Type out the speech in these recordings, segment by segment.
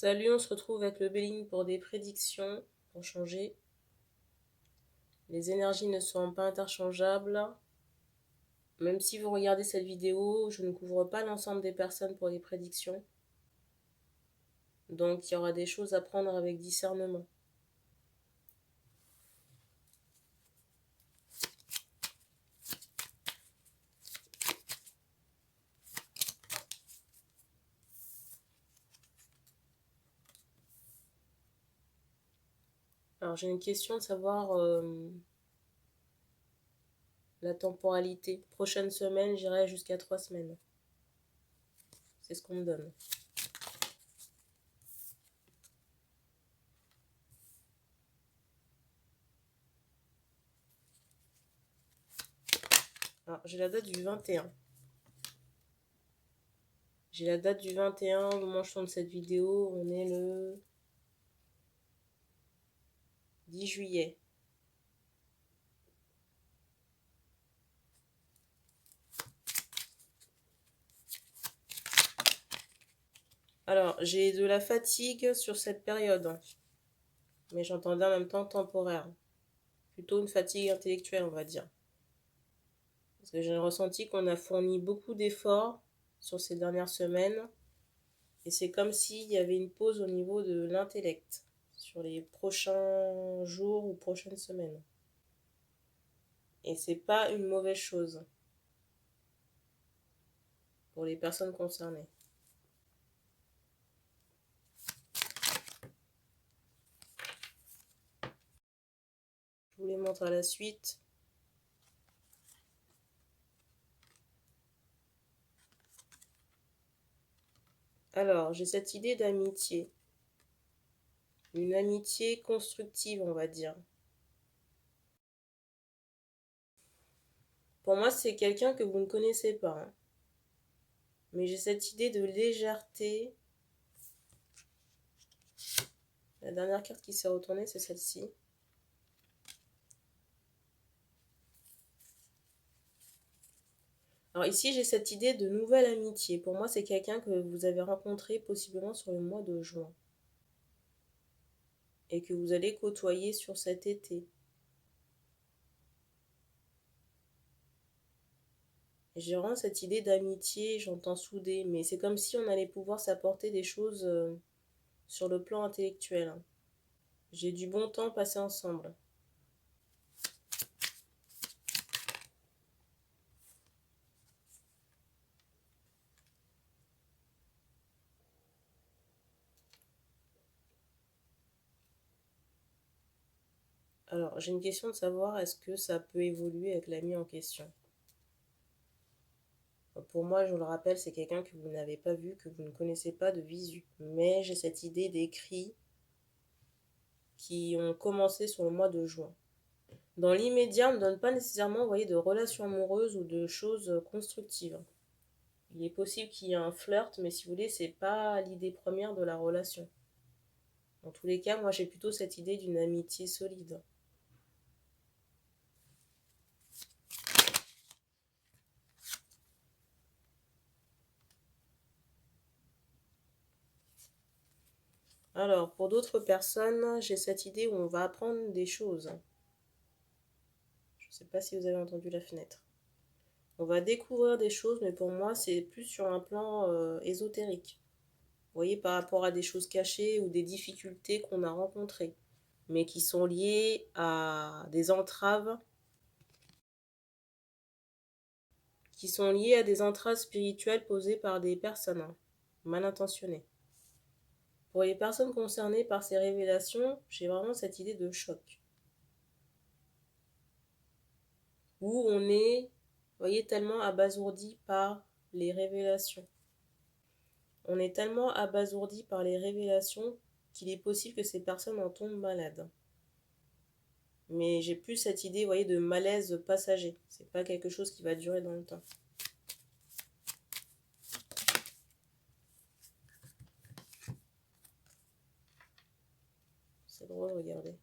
Salut, on se retrouve avec le Béligne pour des prédictions, pour changer. Les énergies ne sont pas interchangeables. Même si vous regardez cette vidéo, je ne couvre pas l'ensemble des personnes pour les prédictions. Donc il y aura des choses à prendre avec discernement. Alors j'ai une question de savoir la temporalité. Prochaine semaine, j'irai jusqu'à 3 semaines. C'est ce qu'on me donne. Alors j'ai la date du 21. J'ai la date du 21 au moment où je tourne cette vidéo. On est le 10 juillet. Alors, j'ai de la fatigue sur cette période, mais j'entendais en même temps temporaire. Plutôt une fatigue intellectuelle, on va dire. Parce que j'ai ressenti qu'on a fourni beaucoup d'efforts sur ces dernières semaines, et c'est comme s'il y avait une pause au niveau de l'intellect sur les prochains jours ou prochaines semaines. Et c'est pas une mauvaise chose pour les personnes concernées. Je vous les montre à la suite. Alors, j'ai cette idée d'amitié. Une amitié constructive, on va dire. Pour moi, c'est quelqu'un que vous ne connaissez pas, hein. Mais j'ai cette idée de légèreté. La dernière carte qui s'est retournée, c'est celle-ci. Alors ici, j'ai cette idée de nouvelle amitié. Pour moi, c'est quelqu'un que vous avez rencontré possiblement sur le mois de juin. Et que vous allez côtoyer sur cet été. J'ai vraiment cette idée d'amitié, j'entends soudé, mais c'est comme si on allait pouvoir s'apporter des choses sur le plan intellectuel. J'ai du bon temps passé ensemble. Alors, j'ai une question de savoir, est-ce que ça peut évoluer avec l'ami en question? Pour moi, je vous le rappelle, c'est quelqu'un que vous n'avez pas vu, que vous ne connaissez pas de visu. Mais j'ai cette idée d'écrits qui ont commencé sur le mois de juin. Dans l'immédiat, on ne donne pas nécessairement, vous voyez, de relations amoureuses ou de choses constructives. Il est possible qu'il y ait un flirt, mais si vous voulez, c'est pas l'idée première de la relation. Dans tous les cas, moi, j'ai plutôt cette idée d'une amitié solide. Alors, pour d'autres personnes, j'ai cette idée où on va apprendre des choses. Je ne sais pas si vous avez entendu la fenêtre. On va découvrir des choses, mais pour moi, c'est plus sur un plan ésotérique. Vous voyez, par rapport à des choses cachées ou des difficultés qu'on a rencontrées, mais qui sont liées à des entraves, spirituelles posées par des personnes mal intentionnées. Pour les personnes concernées par ces révélations, j'ai vraiment cette idée de choc. Où on est, vous voyez, tellement abasourdi par les révélations. On est tellement abasourdi par les révélations qu'il est possible que ces personnes en tombent malades. Mais j'ai plus cette idée, vous voyez, de malaise passager. C'est pas quelque chose qui va durer dans le temps. C'est drôle, regardez.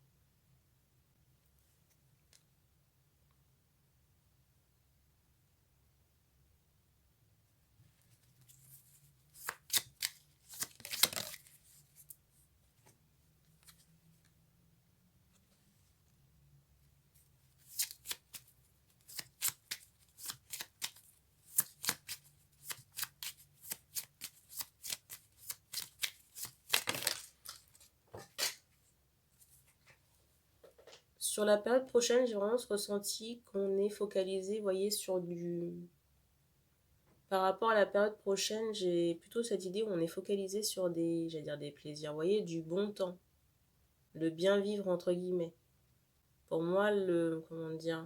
Sur la période prochaine, j'ai vraiment ce ressenti qu'on est focalisé, vous voyez, sur du... Par rapport à la période prochaine, j'ai plutôt cette idée où on est focalisé sur des, j'allais dire des plaisirs, vous voyez, du bon temps, le bien vivre entre guillemets. Pour moi, comment dire,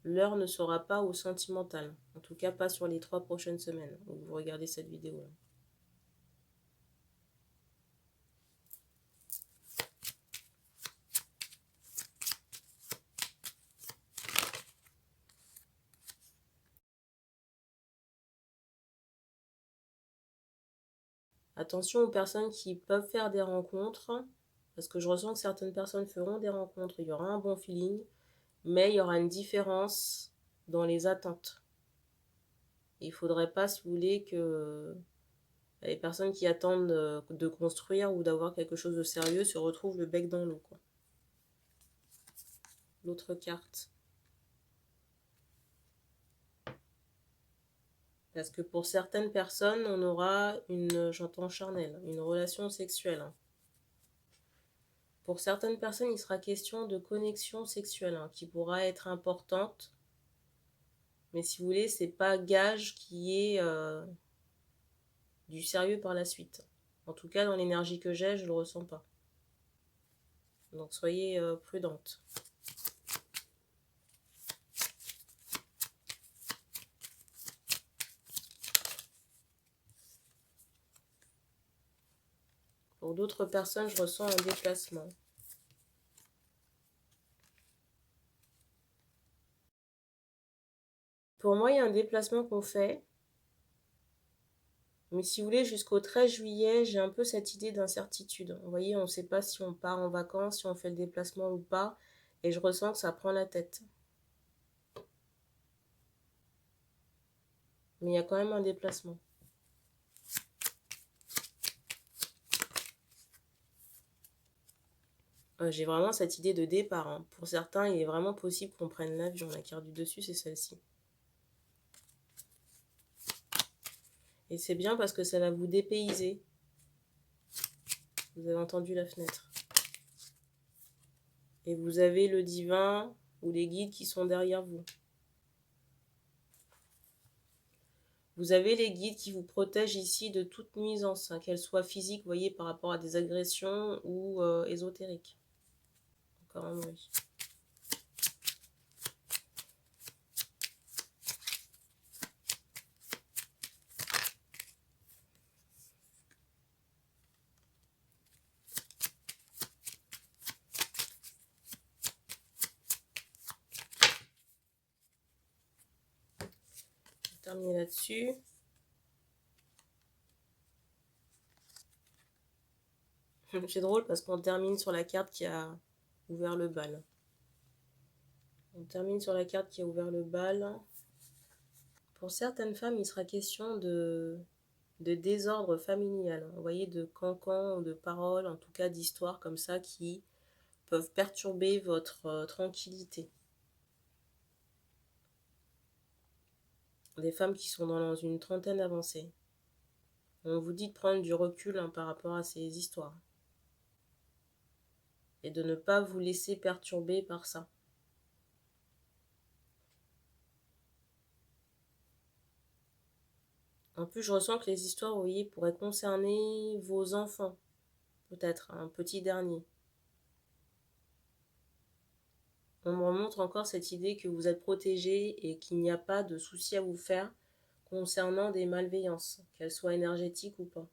l'heure ne sera pas au sentimental. En tout cas, pas sur les 3 prochaines semaines où vous regardez cette vidéo-là. Attention aux personnes qui peuvent faire des rencontres, parce que je ressens que certaines personnes feront des rencontres, il y aura un bon feeling, mais il y aura une différence dans les attentes. Il ne faudrait pas, si vous voulez, que les personnes qui attendent de construire ou d'avoir quelque chose de sérieux se retrouvent le bec dans l'eau, quoi. L'autre carte. Parce que pour certaines personnes, on aura une, j'entends charnelle, une relation sexuelle. Pour certaines personnes, il sera question de connexion sexuelle qui pourra être importante. Mais si vous voulez, c'est pas gage qui est du sérieux par la suite. En tout cas, dans l'énergie que j'ai, je le ressens pas. Donc soyez prudente. Pour d'autres personnes, je ressens un déplacement. Pour moi, il y a un déplacement qu'on fait. Mais si vous voulez, jusqu'au 13 juillet, j'ai un peu cette idée d'incertitude. Vous voyez, on ne sait pas si on part en vacances, si on fait le déplacement ou pas. Et je ressens que ça prend la tête. Mais il y a quand même un déplacement. J'ai vraiment cette idée de départ. Pour certains, il est vraiment possible qu'on prenne l'avion. La carte du dessus, c'est celle-ci. Et c'est bien parce que ça va vous dépayser. Vous avez entendu la fenêtre. Et vous avez le divin ou les guides qui sont derrière vous. Vous avez les guides qui vous protègent ici de toute nuisance, qu'elle soit physique, vous voyez, par rapport à des agressions ou ésotériques. Encore un oui. Je vais terminer là-dessus. C'est drôle parce qu'on termine sur la carte qui a ouvert le bal. On termine sur la carte qui a ouvert le bal. Pour certaines femmes, il sera question de désordre familial. Vous voyez, de cancans, de paroles, en tout cas d'histoires comme ça qui peuvent perturber votre tranquillité. Des femmes qui sont dans une trentaine avancée. On vous dit de prendre du recul par rapport à ces histoires. Et de ne pas vous laisser perturber par ça. En plus, je ressens que les histoires, vous voyez, pourraient concerner vos enfants. Peut-être un petit dernier. On me remontre encore cette idée que vous êtes protégé et qu'il n'y a pas de souci à vous faire concernant des malveillances, qu'elles soient énergétiques ou pas.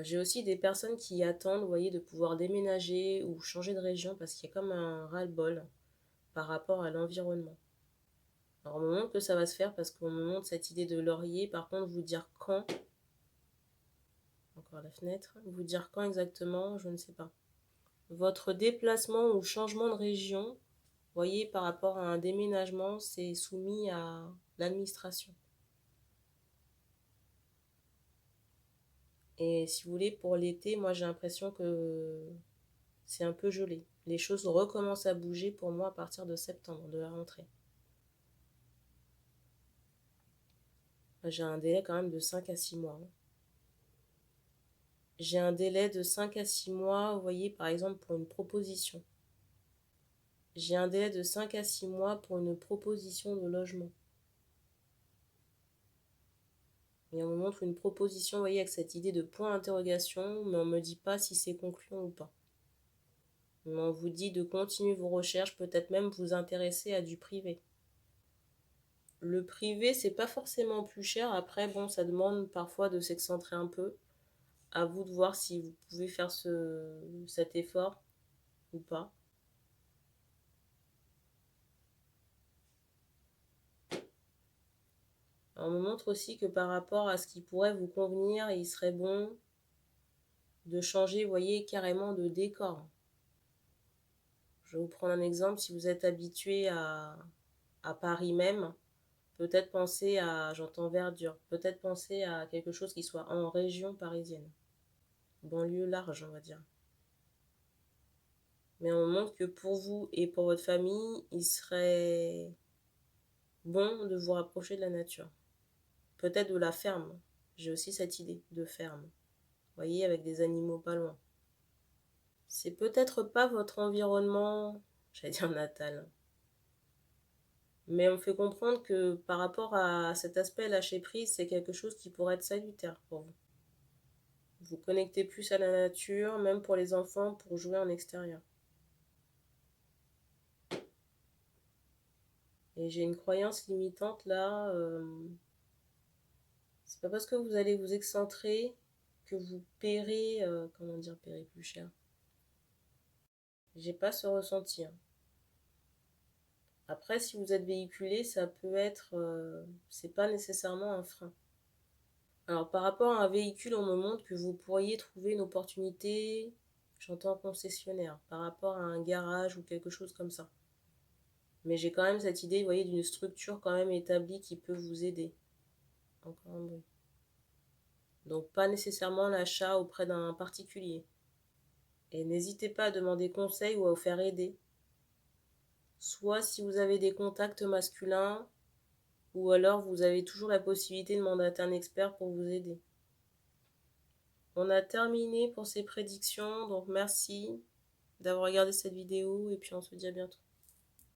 J'ai aussi des personnes qui attendent, vous voyez, de pouvoir déménager ou changer de région parce qu'il y a comme un ras-le-bol par rapport à l'environnement. Alors on me montre que ça va se faire parce qu'on me montre cette idée de laurier. Par contre, vous dire quand, encore la fenêtre, vous dire quand exactement, je ne sais pas. Votre déplacement ou changement de région, vous voyez, par rapport à un déménagement, c'est soumis à l'administration. Et si vous voulez, pour l'été, moi j'ai l'impression que c'est un peu gelé. Les choses recommencent à bouger pour moi à partir de septembre, de la rentrée. J'ai un délai quand même de 5 à 6 mois. J'ai un délai de 5 à 6 mois, vous voyez, par exemple, pour une proposition. J'ai un délai de 5 à 6 mois pour une proposition de logement. Et on me montre une proposition, vous voyez, avec cette idée de point d'interrogation, mais on ne me dit pas si c'est concluant ou pas. Mais on vous dit de continuer vos recherches, peut-être même vous intéresser à du privé. Le privé, c'est pas forcément plus cher. Après, bon, ça demande parfois de s'excentrer un peu. À vous de voir si vous pouvez faire cet effort ou pas. On me montre aussi que par rapport à ce qui pourrait vous convenir, il serait bon de changer, vous voyez, carrément de décor. Je vais vous prendre un exemple. Si vous êtes habitué à Paris même, peut-être penser à, j'entends verdure, peut-être penser à quelque chose qui soit en région parisienne. Banlieue large, on va dire. Mais on montre que pour vous et pour votre famille, il serait bon de vous rapprocher de la nature. Peut-être de la ferme. J'ai aussi cette idée de ferme. Vous voyez, avec des animaux pas loin. C'est peut-être pas votre environnement, j'allais dire natal. Mais on me fait comprendre que par rapport à cet aspect lâcher prise, c'est quelque chose qui pourrait être salutaire pour vous. Vous connectez plus à la nature, même pour les enfants, pour jouer en extérieur. Et j'ai une croyance limitante là. C'est pas parce que vous allez vous excentrer que vous paierez, comment dire, paierez plus cher. J'ai pas ce ressenti, hein. Après, si vous êtes véhiculé, ça peut être, c'est pas nécessairement un frein. Alors, par rapport à un véhicule, on me montre que vous pourriez trouver une opportunité, j'entends concessionnaire, par rapport à un garage ou quelque chose comme ça. Mais j'ai quand même cette idée, vous voyez, d'une structure quand même établie qui peut vous aider. Encore un bruit. Donc, pas nécessairement l'achat auprès d'un particulier. Et n'hésitez pas à demander conseil ou à vous faire aider. Soit si vous avez des contacts masculins, ou alors vous avez toujours la possibilité de mandater un expert pour vous aider. On a terminé pour ces prédictions, donc merci d'avoir regardé cette vidéo et puis on se dit à bientôt.